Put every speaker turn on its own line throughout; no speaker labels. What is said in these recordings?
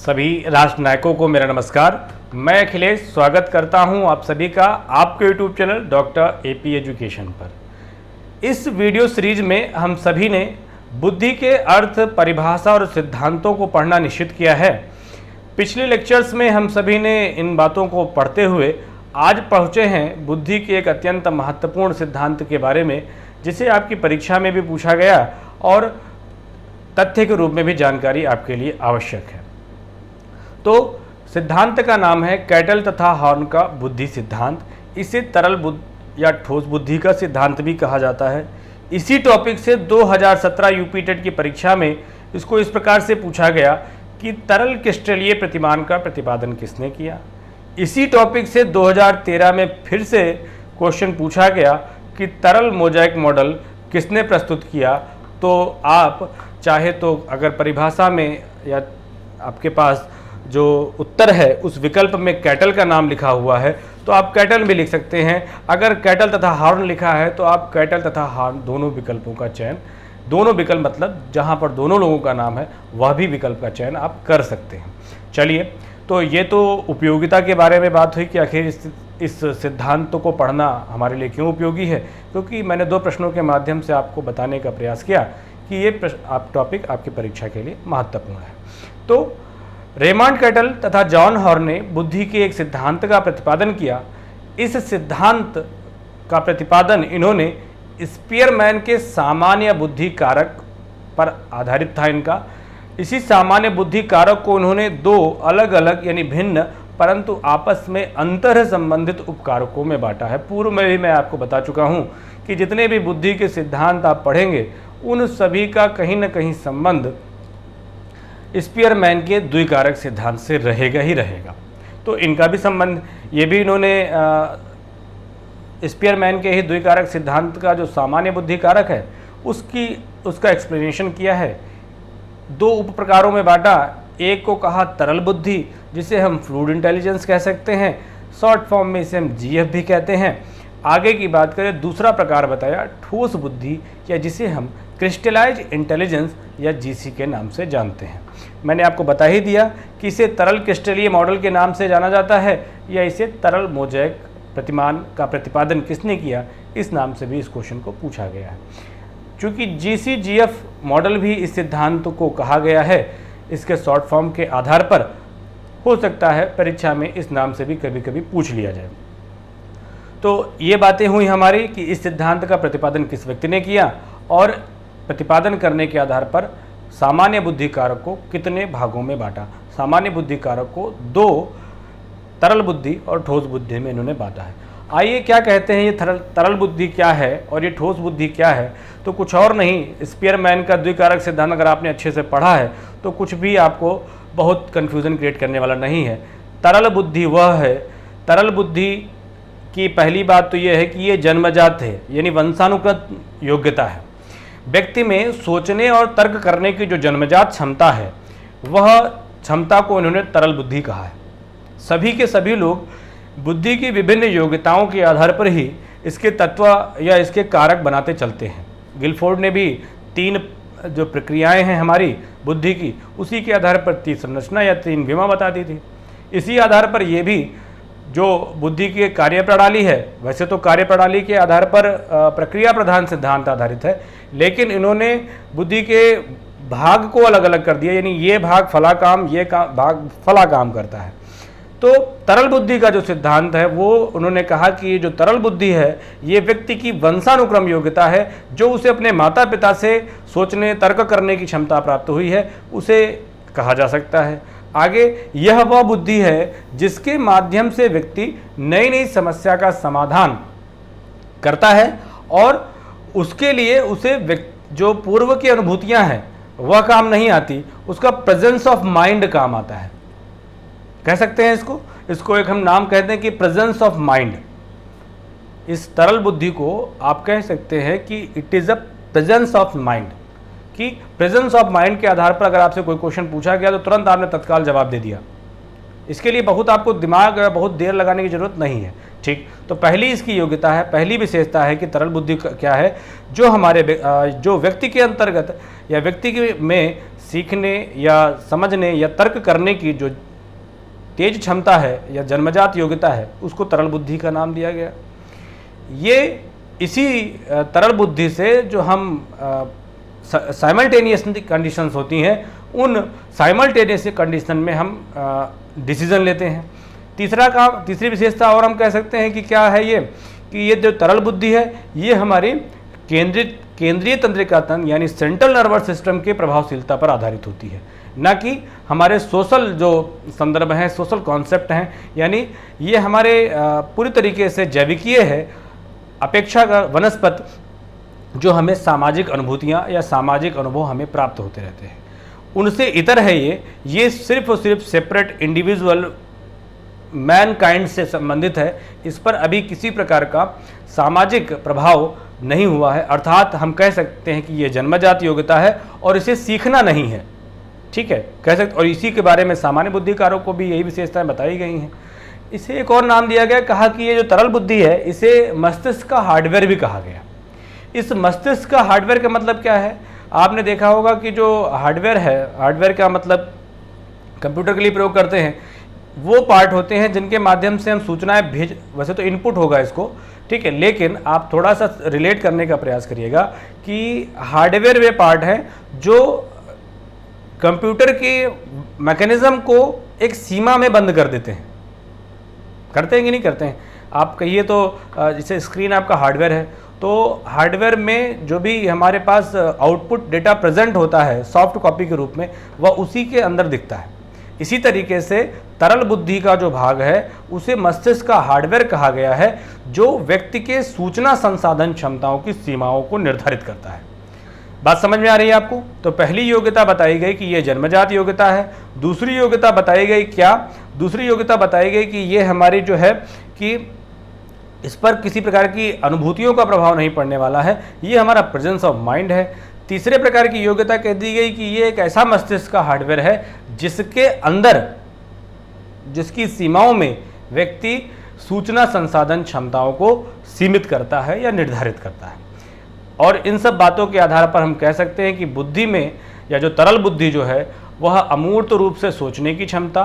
सभी राष्ट्र नायकों को मेरा नमस्कार। मैं अखिलेश स्वागत करता हूं आप सभी का आपके YouTube channel doctor AP education पर। इस वीडियो सीरीज में हम सभी ने बुद्धि के अर्थ, परिभाषा और सिद्धांतों को पढ़ना निश्चित किया है। पिछले लेक्चर्स में हम सभी ने इन बातों को पढ़ते हुए आज पहुँचे हैं बुद्धि के एक अत्यंत महत्वपूर्ण सिद्धांत के बारे में, जिसे आपकी परीक्षा में भी पूछा गया और तथ्य के रूप में भी जानकारी आपके लिए आवश्यक है। तो सिद्धांत का नाम है कैटल तथा हॉर्न का बुद्धि सिद्धांत। इसे तरल बुद्धि या ठोस बुद्धि का सिद्धांत भी कहा जाता है। इसी टॉपिक से 2017 यूपी टेट की परीक्षा में इसको इस प्रकार से पूछा गया कि तरल क्रिस्टलीय प्रतिमान का प्रतिपादन किसने किया। इसी टॉपिक से 2013 में फिर से क्वेश्चन पूछा गया कि तरल मोज़ेक मॉडल किसने प्रस्तुत किया। तो आप चाहे तो अगर परिभाषा में या आपके पास जो उत्तर है उस विकल्प में कैटल का नाम लिखा हुआ है तो आप कैटल भी लिख सकते हैं। अगर कैटल तथा हॉर्न लिखा है तो आप कैटल तथा हॉर्न दोनों विकल्पों का चयन, दोनों विकल्प मतलब जहां पर दोनों लोगों का नाम है वह भी विकल्प का चयन आप कर सकते हैं। चलिए, तो ये तो उपयोगिता के बारे में बात हुई कि आखिर इस सिद्धांत को पढ़ना हमारे लिए क्यों उपयोगी है, क्योंकि मैंने 2 प्रश्नों के माध्यम से आपको बताने का प्रयास किया कि ये टॉपिक आपकी परीक्षा के लिए महत्वपूर्ण है। तो रेमंड कैटल तथा जॉन हॉर्न ने बुद्धि के एक सिद्धांत का प्रतिपादन किया। इस सिद्धांत का प्रतिपादन इन्होंने स्पीयरमैन के सामान्य बुद्धि कारक पर आधारित था इनका। इसी सामान्य बुद्धि कारक को उन्होंने 2 अलग अलग यानी भिन्न परंतु आपस में अंतर संबंधित उपकारकों में बांटा है। पूर्व में भी मैं आपको बता चुका हूं कि जितने भी बुद्धि के सिद्धांत आप पढ़ेंगे उन सभी का कहीं न कहीं संबंध स्पीयरमैन के द्विकारक सिद्धांत से रहेगा ही रहेगा। तो इनका भी संबंध, ये भी इन्होंने स्पीयरमैन के ही द्विकारक सिद्धांत का जो सामान्य बुद्धि कारक है उसका एक्सप्लेनेशन किया है। 2 उप प्रकारों में बांटा। एक को कहा तरल बुद्धि, जिसे हम फ्लूइड इंटेलिजेंस कह सकते हैं, शॉर्ट फॉर्म में इसे हम जीएफ भी कहते हैं। आगे की बात करें, दूसरा प्रकार बताया ठोस बुद्धि या जिसे हम क्रिस्टलाइज इंटेलिजेंस या जीसी के नाम से जानते हैं। मैंने आपको बता ही दिया कि इसे तरल क्रिस्टलीय मॉडल के नाम से जाना जाता है या इसे तरल मोज़ेक प्रतिमान का प्रतिपादन किसने किया, इस नाम से भी इस क्वेश्चन को पूछा गया है। चूँकि जीसी-जीएफ मॉडल भी इस सिद्धांत को कहा गया है, इसके शॉर्ट फॉर्म के आधार पर हो सकता है परीक्षा में इस नाम से भी कभी कभी पूछ लिया जाए। तो ये बातें हुई हमारी कि इस सिद्धांत का प्रतिपादन किस व्यक्ति ने किया और प्रतिपादन करने के आधार पर सामान्य बुद्धि कारक को कितने भागों में बांटा। सामान्य बुद्धि कारक को 2 तरल बुद्धि और ठोस बुद्धि में इन्होंने बांटा है। आइए, क्या कहते हैं ये तरल बुद्धि क्या है और ये ठोस बुद्धि क्या है। तो कुछ और नहीं, स्पीयरमैन का द्विकारक सिद्धांत अगर आपने अच्छे से पढ़ा है तो कुछ भी आपको बहुत कन्फ्यूज़न क्रिएट करने वाला नहीं है। तरल बुद्धि वह है, तरल बुद्धि की पहली बात तो यह है कि ये जन्मजात है यानी वंशानुगत योग्यता है। व्यक्ति में सोचने और तर्क करने की जो जन्मजात क्षमता है वह क्षमता को इन्होंने तरल बुद्धि कहा है। सभी के सभी लोग बुद्धि की विभिन्न योग्यताओं के आधार पर ही इसके तत्व या इसके कारक बनाते चलते हैं। गिलफोर्ड ने भी 3 जो प्रक्रियाएं हैं हमारी बुद्धि की, उसी के आधार पर 3 संरचना या 3 विमा बता दी थी। इसी आधार पर ये भी जो बुद्धि की कार्यप्रणाली है, वैसे तो कार्यप्रणाली के आधार पर प्रक्रिया प्रधान सिद्धांत आधारित है, लेकिन इन्होंने बुद्धि के भाग को अलग अलग कर दिया, यानी ये भाग फला काम, ये भाग फला काम करता है। तो तरल बुद्धि का जो सिद्धांत है वो उन्होंने कहा कि ये जो तरल बुद्धि है ये व्यक्ति की वंशानुक्रम योग्यता है, जो उसे अपने माता पिता से सोचने तर्क करने की क्षमता प्राप्त हुई है, उसे कहा जा सकता है। आगे, यह वह बुद्धि है जिसके माध्यम से व्यक्ति नई नई समस्या का समाधान करता है और उसके लिए उसे जो पूर्व की अनुभूतियां हैं वह काम नहीं आती, उसका प्रेजेंस ऑफ माइंड काम आता है, कह सकते हैं इसको एक हम नाम कहते हैं कि प्रेजेंस ऑफ माइंड। इस तरल बुद्धि को आप कह सकते हैं कि it is a presence of mind, कि प्रेजेंस ऑफ माइंड के आधार पर अगर आपसे कोई क्वेश्चन पूछा गया तो तुरंत आपने तत्काल जवाब दे दिया। इसके लिए आपको दिमाग बहुत देर लगाने की ज़रूरत नहीं है। ठीक, तो पहली इसकी योग्यता है, पहली विशेषता है कि तरल बुद्धि क्या है, जो हमारे जो व्यक्ति के अंतर्गत या व्यक्ति के में सीखने या समझने या तर्क करने की जो तेज क्षमता है या जन्मजात योग्यता है, उसको तरल बुद्धि का नाम दिया गया। ये इसी तरल बुद्धि से जो हम साइमल्टेनियस कंडीशंस होती हैं, उन साइमल्टेनियस कंडीशन में हम डिसीजन लेते हैं। तीसरी विशेषता और हम कह सकते हैं कि क्या है ये, कि ये जो तरल बुद्धि है ये हमारी केंद्रीय तंत्रिका तंत्र यानी सेंट्रल नर्वस सिस्टम के प्रभावशीलता पर आधारित होती है, न कि हमारे सोशल जो संदर्भ हैं, सोशल कॉन्सेप्ट हैं। यानी ये हमारे पूरी तरीके से जैविकीय है, अपेक्षा का वनस्पत जो हमें सामाजिक अनुभूतियाँ या सामाजिक अनुभव हमें प्राप्त होते रहते हैं, उनसे इतर है ये सिर्फ और सिर्फ सेपरेट इंडिविजुअल मैनकाइंड से संबंधित है। इस पर अभी किसी प्रकार का सामाजिक प्रभाव नहीं हुआ है, अर्थात हम कह सकते हैं कि ये जन्मजात योग्यता है और इसे सीखना नहीं है। ठीक है, कह सकते, और इसी के बारे में सामान्य बुद्धिकारों को भी यही विशेषताएं बताई गई हैं। इसे एक और नाम दिया गया, कहा कि ये जो तरल बुद्धि है इसे मस्तिष्क का हार्डवेयर भी कहा गया। इस मस्तिष्क का हार्डवेयर का मतलब क्या है? आपने देखा होगा कि जो हार्डवेयर है, हार्डवेयर का मतलब कंप्यूटर के लिए प्रयोग करते हैं, वो पार्ट होते हैं जिनके माध्यम से हम सूचनाएं भेज, वैसे तो इनपुट होगा इसको, ठीक है, लेकिन आप थोड़ा सा रिलेट करने का प्रयास करिएगा कि हार्डवेयर वे पार्ट हैं जो कंप्यूटर के मैकेनिज्म को एक सीमा में बंद कर देते हैं। करते हैं कि नहीं करते हैं? आप कहिए तो जैसे स्क्रीन आपका हार्डवेयर है, तो हार्डवेयर में जो भी हमारे पास आउटपुट डेटा प्रेजेंट होता है सॉफ्ट कॉपी के रूप में, वह उसी के अंदर दिखता है। इसी तरीके से तरल बुद्धि का जो भाग है उसे मस्तिष्क का हार्डवेयर कहा गया है, जो व्यक्ति के सूचना संसाधन क्षमताओं की सीमाओं को निर्धारित करता है। बात समझ में आ रही है आपको? तो पहली योग्यता बताई गई कि यह जन्मजात योग्यता है। दूसरी योग्यता बताई गई क्या? दूसरी योग्यता बताई गई कि ये हमारी जो है कि इस पर किसी प्रकार की अनुभूतियों का प्रभाव नहीं पड़ने वाला है, ये हमारा प्रेजेंस ऑफ माइंड है। तीसरे प्रकार की योग्यता कह दी गई कि ये एक ऐसा मस्तिष्क का हार्डवेयर है जिसके अंदर, जिसकी सीमाओं में व्यक्ति सूचना संसाधन क्षमताओं को सीमित करता है या निर्धारित करता है। और इन सब बातों के आधार पर हम कह सकते हैं कि बुद्धि में, या जो तरल बुद्धि जो है, वह अमूर्त रूप से सोचने की क्षमता,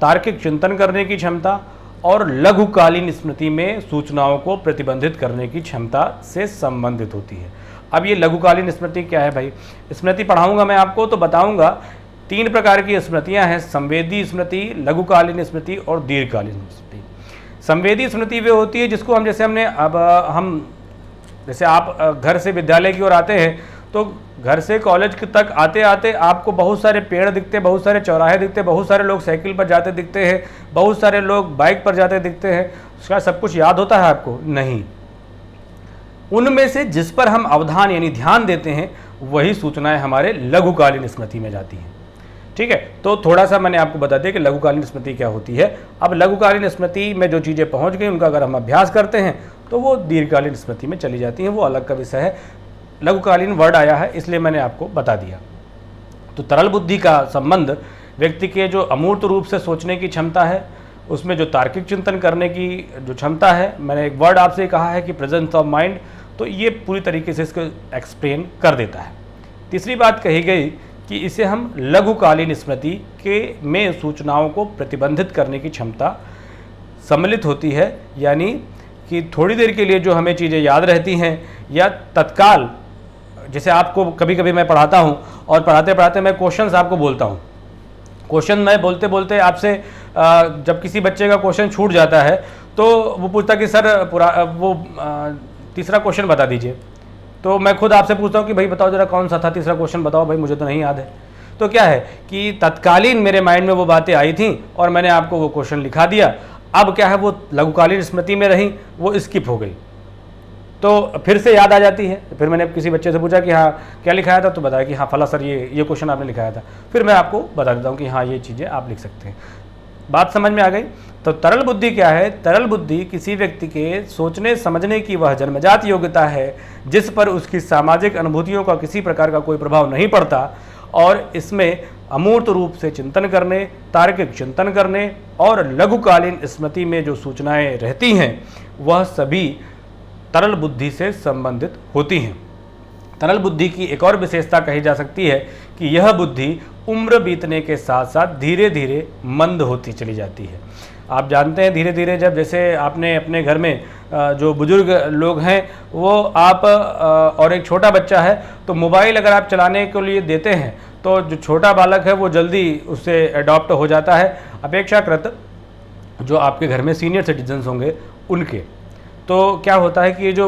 तार्किक चिंतन करने की क्षमता और लघुकालीन स्मृति में सूचनाओं को प्रतिबंधित करने की क्षमता से संबंधित होती है। अब ये लघुकालीन स्मृति क्या है भाई? स्मृति पढ़ाऊंगा मैं आपको तो बताऊंगा। 3 प्रकार की स्मृतियां हैं, संवेदी स्मृति, लघुकालीन स्मृति और दीर्घकालीन स्मृति। संवेदी स्मृति वे होती है जिसको हम, जैसे आप घर से विद्यालय की ओर आते हैं, तो घर से कॉलेज तक आते आते आपको बहुत सारे पेड़ दिखते, बहुत सारे चौराहे दिखते, बहुत सारे लोग साइकिल पर जाते दिखते हैं, बहुत सारे लोग बाइक पर जाते दिखते हैं। उसका सब कुछ याद होता है आपको? नहीं। उनमें से जिस पर हम अवधान यानी ध्यान देते हैं, वही सूचनाएं हमारे लघुकालीन स्मृति में जाती हैं। ठीक है, तो थोड़ा सा मैंने आपको बता दिया कि लघुकालीन स्मृति क्या होती है। अब लघुकालीन स्मृति में जो चीज़ें पहुंच गई, उनका अगर हम अभ्यास करते हैं तो वो दीर्घकालीन स्मृति में चली जाती हैं, वो अलग का विषय है। लघुकालीन वर्ड आया है इसलिए मैंने आपको बता दिया। तो तरल बुद्धि का संबंध व्यक्ति के जो अमूर्त रूप से सोचने की क्षमता है, उसमें जो तार्किक चिंतन करने की जो क्षमता है, मैंने एक वर्ड आपसे कहा है कि प्रेजेंस ऑफ माइंड, तो ये पूरी तरीके से इसको एक्सप्लेन कर देता है। तीसरी बात कही गई कि इसे हम लघुकालीन स्मृति के में सूचनाओं को प्रतिबंधित करने की क्षमता सम्मिलित होती है, यानी कि थोड़ी देर के लिए जो हमें चीज़ें याद रहती हैं या तत्काल, जैसे आपको कभी कभी मैं पढ़ाता हूँ और पढ़ाते पढ़ाते मैं क्वेश्चंस आपको बोलता हूँ, क्वेश्चन मैं बोलते बोलते आपसे जब किसी बच्चे का क्वेश्चन छूट जाता है तो वो पूछता कि सर तीसरा क्वेश्चन बता दीजिए, तो मैं खुद आपसे पूछता हूँ कि भाई बताओ जरा कौन सा था तीसरा क्वेश्चन, बताओ भाई मुझे तो नहीं याद है। तो क्या है कि तत्कालीन मेरे माइंड में वो बातें आई थी और मैंने आपको वो क्वेश्चन लिखा दिया। अब क्या है, वो लघुकालीन स्मृति में रही, वो स्किप हो गई, तो फिर से याद आ जाती है। फिर मैंने किसी बच्चे से पूछा कि हाँ क्या लिखाया था, तो बताया कि हाँ फला सर ये क्वेश्चन आपने लिखाया था। फिर मैं आपको बता देता हूँ कि हाँ ये चीज़ें आप लिख सकते हैं। बात समझ में आ गई? तो तरल बुद्धि क्या है? तरल बुद्धि किसी व्यक्ति के सोचने समझने की वह जन्मजात योग्यता है जिस पर उसकी सामाजिक अनुभूतियों का किसी प्रकार का कोई प्रभाव नहीं पड़ता, और इसमें अमूर्त रूप से चिंतन करने, तार्किक चिंतन करने और लघुकालीन स्मृति में जो सूचनाएं रहती हैं वह सभी तरल बुद्धि से संबंधित होती हैं। तरल बुद्धि की एक और विशेषता कही जा सकती है कि यह बुद्धि उम्र बीतने के साथ साथ धीरे धीरे मंद होती चली जाती है। आप जानते हैं धीरे धीरे जब जैसे आपने अपने घर में जो बुजुर्ग लोग हैं वो आप और एक छोटा बच्चा है तो मोबाइल अगर आप चलाने के लिए देते हैं तो जो छोटा बालक है वो जल्दी उससे अडॉप्ट हो जाता है अपेक्षाकृत जो आपके घर में सीनियर सिटीजन्स होंगे उनके। तो क्या होता है कि ये जो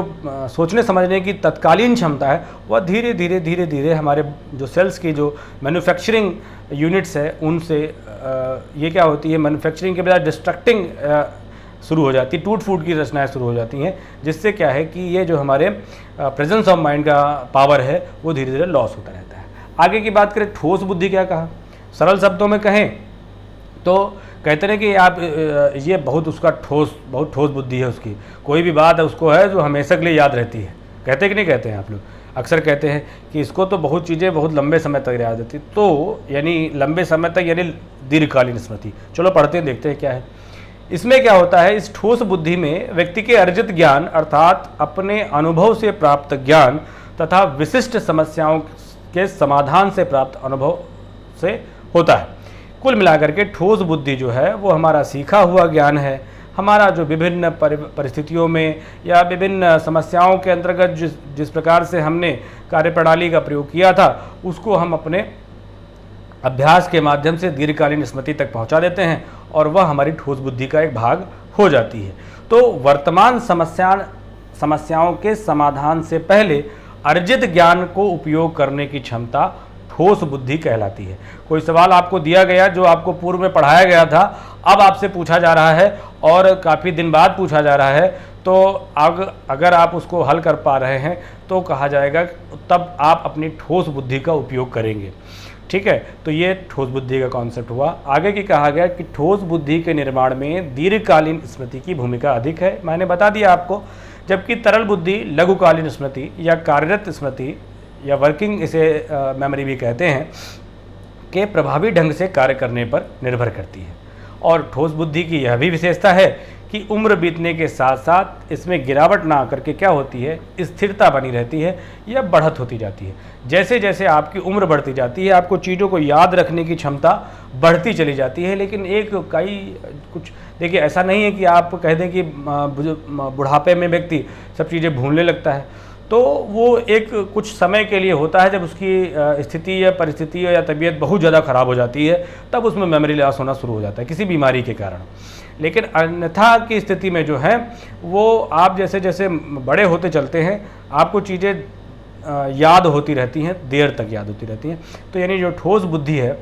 सोचने समझने की तत्कालीन क्षमता है वह धीरे धीरे हमारे जो सेल्स की जो मैन्युफैक्चरिंग यूनिट्स है उनसे ये क्या होती है, मैन्युफैक्चरिंग के बजाय डिस्ट्रक्टिंग शुरू हो जाती है, टूट फूट की रचनाएं शुरू हो जाती हैं, जिससे क्या है कि ये जो हमारे प्रेजेंस ऑफ माइंड का पावर है वो धीरे धीरे लॉस होता रहता है। आगे की बात करें ठोस बुद्धि क्या कहा, सरल शब्दों में कहें तो कहते हैं कि आप ये बहुत ठोस बुद्धि है उसकी, कोई भी बात है उसको है जो हमेशा के लिए याद रहती है। कहते कि नहीं कहते हैं आप लोग, अक्सर कहते हैं कि इसको तो बहुत चीज़ें बहुत लंबे समय तक याद रहती, तो यानी लंबे समय तक यानी दीर्घकालीन स्मृति। चलो पढ़ते हैं देखते हैं क्या है इसमें। क्या होता है इस ठोस बुद्धि में व्यक्ति के अर्जित ज्ञान अर्थात अपने अनुभव से प्राप्त ज्ञान तथा विशिष्ट समस्याओं के समाधान से प्राप्त अनुभव से होता है। कुल मिलाकर के ठोस बुद्धि जो है वो हमारा सीखा हुआ ज्ञान है, हमारा जो विभिन्न परिस्थितियों में या विभिन्न समस्याओं के अंतर्गत जिस प्रकार से हमने कार्यप्रणाली का प्रयोग किया था उसको हम अपने अभ्यास के माध्यम से दीर्घकालीन स्मृति तक पहुंचा देते हैं और वह हमारी ठोस बुद्धि का एक भाग हो जाती है। तो वर्तमान समस्याओं के समाधान से पहले अर्जित ज्ञान को उपयोग करने की क्षमता ठोस बुद्धि कहलाती है। कोई सवाल आपको दिया गया जो आपको पूर्व में पढ़ाया गया था, अब आपसे पूछा जा रहा है और काफ़ी दिन बाद पूछा जा रहा है, तो अगर आप उसको हल कर पा रहे हैं तो कहा जाएगा तब आप अपनी ठोस बुद्धि का उपयोग करेंगे। ठीक है, तो ये ठोस बुद्धि का कॉन्सेप्ट हुआ। आगे की कहा गया कि ठोस बुद्धि के निर्माण में दीर्घकालीन स्मृति की भूमिका अधिक है, मैंने बता दिया आपको, जबकि तरल बुद्धि लघुकालीन स्मृति या कार्यरत स्मृति या वर्किंग इसे मेमोरी भी कहते हैं के प्रभावी ढंग से कार्य करने पर निर्भर करती है। और ठोस बुद्धि की यह भी विशेषता है कि उम्र बीतने के साथ साथ इसमें गिरावट ना आकर के क्या होती है, स्थिरता बनी रहती है या बढ़त होती जाती है। जैसे जैसे आपकी उम्र बढ़ती जाती है आपको चीज़ों को याद रखने की क्षमता बढ़ती चली जाती है। लेकिन कुछ देखिए, ऐसा नहीं है कि आप कह दें कि बुढ़ापे में व्यक्ति सब चीज़ें भूलने लगता है, तो वो एक कुछ समय के लिए होता है जब उसकी स्थिति या परिस्थिति या तबीयत बहुत ज़्यादा ख़राब हो जाती है, तब उसमें मेमोरी लॉस होना शुरू हो जाता है किसी बीमारी के कारण। लेकिन अन्यथा की स्थिति में जो है वो आप जैसे जैसे बड़े होते चलते हैं आपको चीज़ें याद होती रहती हैं, देर तक याद होती रहती हैं। तो यानी जो ठोस बुद्धि है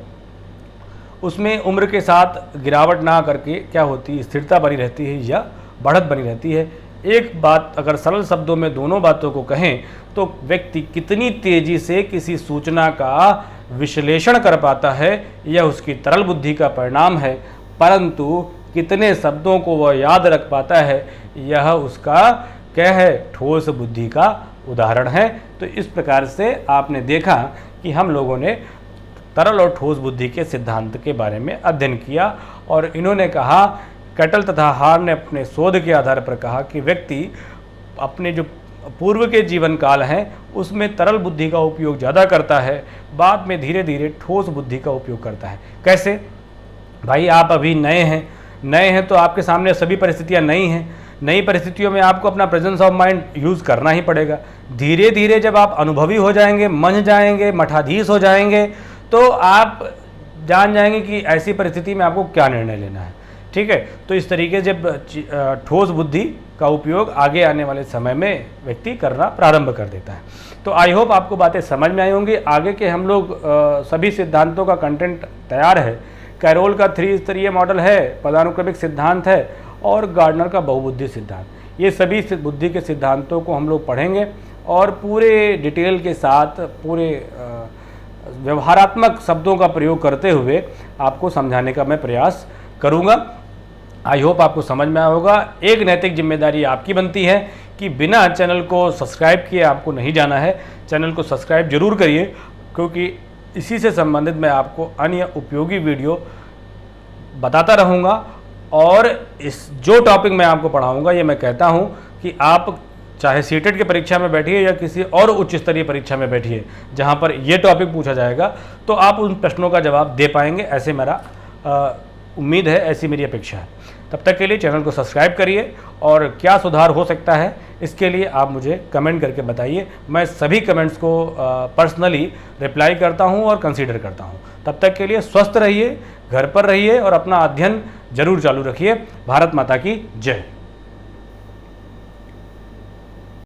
उसमें उम्र के साथ गिरावट ना करके क्या होती है, स्थिरता बनी रहती है या बढ़त बनी रहती है। एक बात अगर सरल शब्दों में दोनों बातों को कहें तो व्यक्ति कितनी तेज़ी से किसी सूचना का विश्लेषण कर पाता है यह उसकी तरल बुद्धि का परिणाम है, परंतु कितने शब्दों को वह याद रख पाता है यह उसका क्या है, ठोस बुद्धि का उदाहरण है। तो इस प्रकार से आपने देखा कि हम लोगों ने तरल और ठोस बुद्धि के सिद्धांत के बारे में अध्ययन किया और इन्होंने कहा, कैटल तथा हार ने अपने शोध के आधार पर कहा कि व्यक्ति अपने जो पूर्व के जीवन काल हैं उसमें तरल बुद्धि का उपयोग ज़्यादा करता है, बाद में धीरे धीरे ठोस बुद्धि का उपयोग करता है। कैसे भाई, आप अभी नए हैं तो आपके सामने सभी परिस्थितियां नई हैं, नई परिस्थितियों में आपको अपना प्रेजेंस ऑफ माइंड यूज़ करना ही पड़ेगा। धीरे धीरे जब आप अनुभवी हो जाएंगे, मंझ जाएंगे, मठाधीश हो जाएंगे, तो आप जान जाएंगे कि ऐसी परिस्थिति में आपको क्या निर्णय लेना है। ठीक है, तो इस तरीके से जब ठोस बुद्धि का उपयोग आगे आने वाले समय में व्यक्ति करना प्रारंभ कर देता है। तो आई होप आपको बातें समझ में आई होंगी। आगे के हम लोग सभी सिद्धांतों का कंटेंट तैयार है। कैरोल का 3 स्तरीय मॉडल है, पदानुक्रमिक सिद्धांत है और गार्डनर का बहुबुद्धि सिद्धांत। ये सभी बुद्धि के सिद्धांतों को हम लोग पढ़ेंगे और पूरे डिटेल के साथ पूरे व्यवहारात्मक शब्दों का प्रयोग करते हुए आपको समझाने का मैं प्रयास करूँगा। आई होप आपको समझ में आया होगा। एक नैतिक जिम्मेदारी आपकी बनती है कि बिना चैनल को सब्सक्राइब किए आपको नहीं जाना है, चैनल को सब्सक्राइब जरूर करिए, क्योंकि इसी से संबंधित मैं आपको अन्य उपयोगी वीडियो बताता रहूँगा। और इस जो टॉपिक मैं आपको पढ़ाऊँगा, ये मैं कहता हूँ कि आप चाहे सीटेट की परीक्षा में बैठिए या किसी और उच्च स्तरीय परीक्षा में बैठिए जहाँ पर ये टॉपिक पूछा जाएगा, तो आप उन प्रश्नों का जवाब दे पाएंगे, ऐसे मेरा उम्मीद है, ऐसी मेरी अपेक्षा है। तब तक के लिए चैनल को सब्सक्राइब करिए और क्या सुधार हो सकता है इसके लिए आप मुझे कमेंट करके बताइए। मैं सभी कमेंट्स को पर्सनली रिप्लाई करता हूं और कंसीडर करता हूं। तब तक के लिए स्वस्थ रहिए, घर पर रहिए और अपना अध्ययन जरूर चालू रखिए। भारत माता की जय।